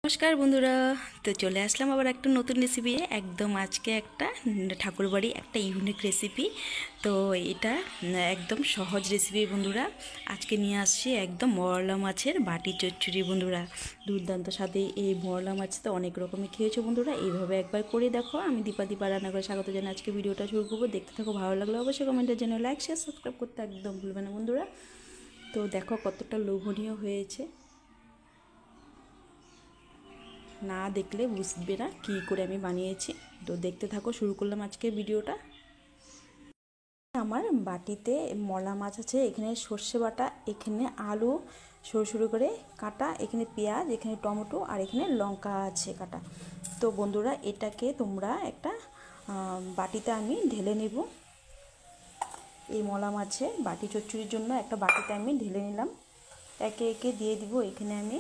নমস্কার বন্ধুরা, তো চলে আসলাম আবার একটা নতুন রেসিপি। একদম আজকে একটা ঠাকুরবাড়ি একটা ইউনিক রেসিপি। তো এটা একদম সহজ রেসিপি বন্ধুরা। আজকে নিয়ে আসছি একদম মরলা মাছের বাটি চচ্চড়ি বন্ধুরা। দুর্দান্ত স্বাদে এই মরলা মাছ তো অনেক রকমের খেয়েছো বন্ধুরা, এইভাবে একবার করে দেখো। আমি দীপা রান্না করে স্বাগত জানাই। আজকে ভিডিওটা শুরু করবো, দেখতে থাকো। ভালো লাগলে অবশ্যই কমেন্টের জন্য লাইক শেয়ার সাবস্ক্রাইব করতে একদম ভুলবে না বন্ধুরা। তো দেখো কতটা লোভনীয় হয়েছে, না দেখলে বুঝবে না কী করে আমি বানিয়েছি। তো দেখতে থাকো, শুরু করলাম আজকের ভিডিওটা। আমার বাটিতে মলা মাছ আছে, এখানে সর্ষে বাটা, এখানে আলু সরু সরু করে কাটা, এখানে পেঁয়াজ, এখানে টমেটো, আর এখানে লঙ্কা আছে কাটা। তো বন্ধুরা এটাকে তোমরা একটা বাটিতে আমি ঢেলে নেব। এই মলা মাছে বাটি চচ্চড়ির জন্য একটা বাটিতে আমি ঢেলে নিলাম। একে একে দিয়ে দিব এখানে আমি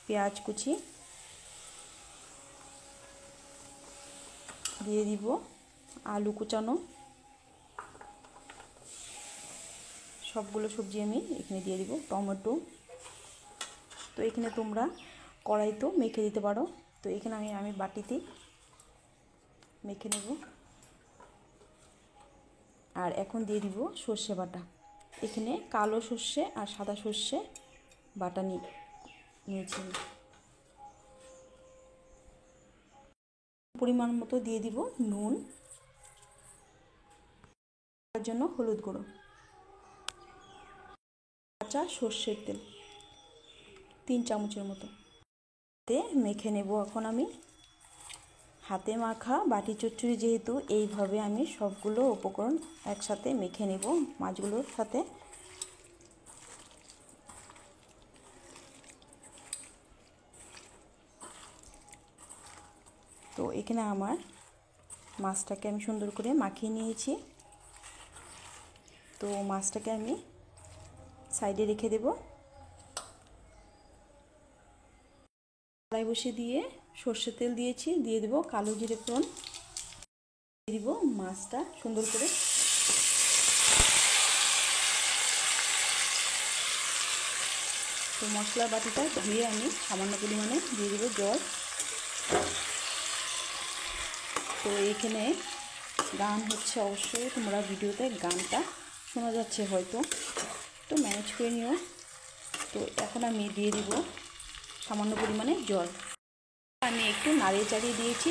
পেঁয়াজ কুচি, দিয়ে দিব আলু কুচানো, সবগুলো সবজি আমি এখানে দিয়ে দিব, টমেটো। তো এখানে তোমরা কড়াইতেও মেখে দিতে পারো। তো এখানে আমি বাটিতে মেখে নেব। আর এখন দিয়ে দিব সর্ষে বাটা। এখানে কালো সর্ষে আর সাদা সর্ষে বাটা নিয়েছি। পরিমাণ মতো দিয়ে দিব নুন, তার জন্য হলুদ গুঁড়ো, কাঁচা সর্ষের তেল 3 চামচের মতো মেখে নেব। এখন আমি হাতে মাখা বাটি চচ্চড়ি, যেহেতু এইভাবে আমি সবগুলো উপকরণ একসাথে মেখে নেব মাছগুলোর সাথে। তো এখানে আমার মাছটাকে আমি সুন্দর করে মাখিয়ে নিয়েছি। তো মাছটাকে আমি সাইডে রেখে দেব। কড়াই বসিয়ে দিয়ে সর্ষের তেল দিয়েছি, দিয়ে দেব কালো জিরে ফোড়ন, দিয়ে দিব মাছটা সুন্দর করে। তো মশলা বাটিটা ধুয়ে আমি সামান্য পরিমাণে দিয়ে দেব জল। তো এইখানে গান হচ্ছে, অবশ্যই তোমরা ভিডিওতে গানটা শোনা যাচ্ছে হয়তো, তো ম্যানেজ করে নিও। তো এখন আমি দিয়ে দিব সামান্য পরিমাণে জল। আমি একটু নাড়িয়ে চাড়িয়ে দিয়েছি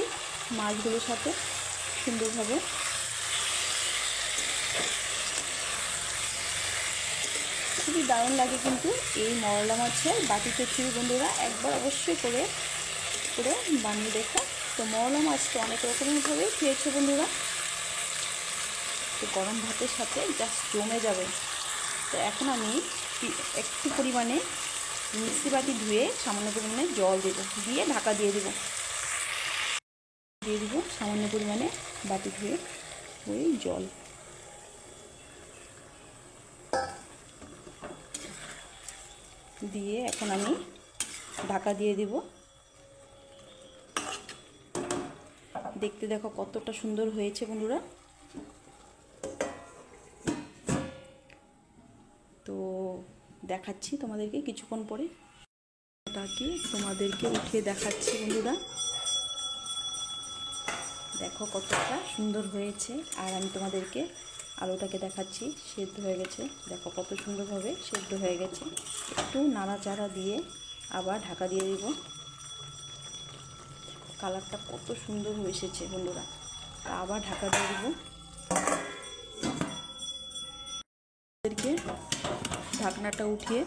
মাছগুলোর সাথে সুন্দরভাবে। খুবই দারুণ লাগে কিন্তু এই মরলা মাছের বাটি চচ্চড়ি বন্ধুরা, একবার অবশ্যই করে বানিয়ে দেখো। তো মরলা মাছ তো অনেক রকমেরভাবেই খেয়েছো বন্ধুরা, তো গরম ভাতের সাথে জাস্ট জমে যাবে। তো এখন আমি একটু পরিমাণে মিক্সি বাটি ধুয়ে সামান্য পরিমাণে জল দেবো, দিয়ে ঢাকা দিয়ে দেবো। দিয়ে দিব সামান্য পরিমাণে বাটি ধুয়ে ওই জল। দিয়ে এখন আমি ঢাকা দিয়ে দিব। দেখতে দেখো কতটা সুন্দর হয়েছে বন্ধুরা। তো দেখাচ্ছি তোমাদেরকে কিছুক্ষণ পরে, ওটাকে তোমাদেরকে উঠিয়ে দেখাচ্ছি বন্ধুরা। দেখো কতটা সুন্দর হয়েছে। আর আমি তোমাদেরকে আলুটাকে দেখাচ্ছি, সেদ্ধ হয়ে গেছে। দেখো কত সুন্দরভাবে সেদ্ধ হয়ে গেছে। একটু নাড়াচাড়া দিয়ে আবার ঢাকা দিয়ে দিব। কালারটা কত সুন্দর এসেছে বন্ধুরা। আবার ঢাকা দিয়ে দিব। এদেরকে ঢাকনাটা উঠিয়ে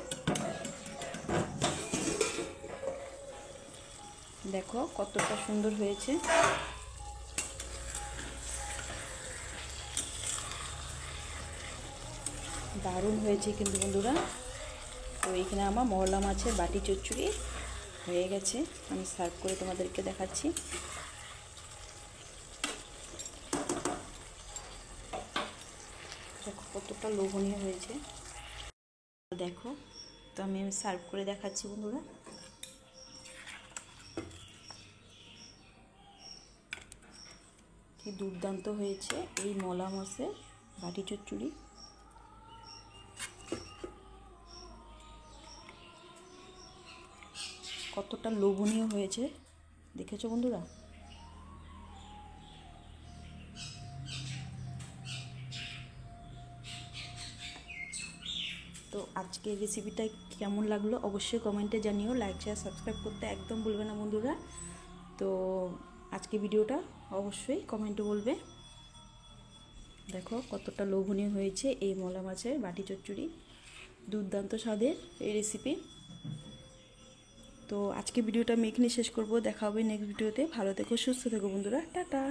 দেখো কতটা সুন্দর হয়েছে। দারুণ হয়েছে কিন্তু বন্ধুরা। তো এখানে আমার মরলা মাছের বাটি চচ্চড়ি হয়ে গেছে। আমি সার্ভ করে তোমাদেরকে দেখাচ্ছি। দেখো কতটা লোভনীয় হয়েছে, দেখো। তো আমি সার্ভ করে দেখাচ্ছি বন্ধুরা। কি দুর্দান্ত হয়েছে এই মলা মাছের বাটি চচ্চড়ি। কতটা কতটা লোভনীয় হয়েছে দেখেছো বন্ধুরা। তো আজকের রেসিপিটা কেমন লাগলো অবশ্যই কমেন্টে জানিও, লাইক শেয়ার সাবস্ক্রাইব করতে একদম ভুলবে না বন্ধুরা। তো আজকে ভিডিওটা অবশ্যই কমেন্টে বলবে। দেখো কতটা লোভনীয় হয়েছে এই মলা মাছের বাটি চচ্চড়ি, দুর্দান্ত স্বাদের এই রেসিপি। তো আজকে ভিডিওটা আমি এখানে শেষ করব, দেখা হবে নেক্সট ভিডিওতে। ভালো থেকো, সুস্থ থেকো বন্ধুরা, টাটা।